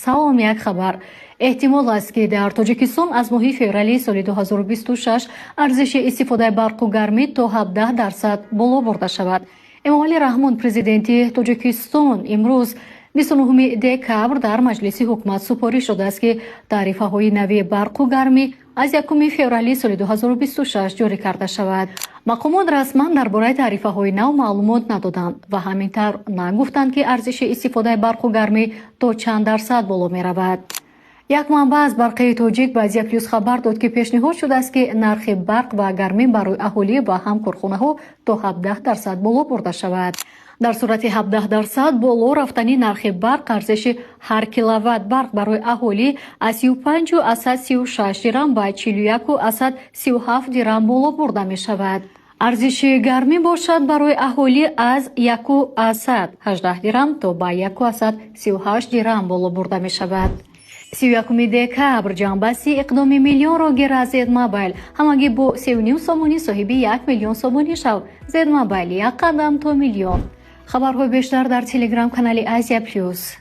салом, як хабар. احتمال است که در تاجیکستان از ماه فوریه سال 2026 ارزش استفاده برق و گرمی تا 17% بالا برده شود. امامعلی رحمان پرزیدنتی تاجیکستان امروز 29 دکبر در مجلس حکومت سپارش شده است که تعرفه‌های نوی برق و گرمی از 1 فوریه سال 2026 جاری کرده شود. مقامات رسما درباره تعرفه‌های نو معلومات ندادند و همینطور نگفتند که ارزش استفاده برق و گرمی تا چند درصد بالا می رود. یک منبع از برقی تاجیک به آسیا-Plus خبر داد که پیشنهاد شده است که نرخ برق و گرمی برای اهالی و هم کارخانه‌ها تا 17% بالا برده شود. در صورت 17% بالا رفتنی نرخ برق ارزش هر کیلووات برق برای اهالی از 35.36 درهم به 41.37 درهم بالا برده می شود. ارزش گرمی باشد برای اهالی از 1.18 درهم تا به 1.38 درهم بالا برده می شود. 31 دکبر جنبستی اقدام میلیون را گیر از زد موبایل همگی با 3.5 سامانی صاحب 1 میلیون سامانی شو. زد موبایل یک قدم تا میلیون. خبرهای بیشتر در تلگرام کانال آسیا پلوس.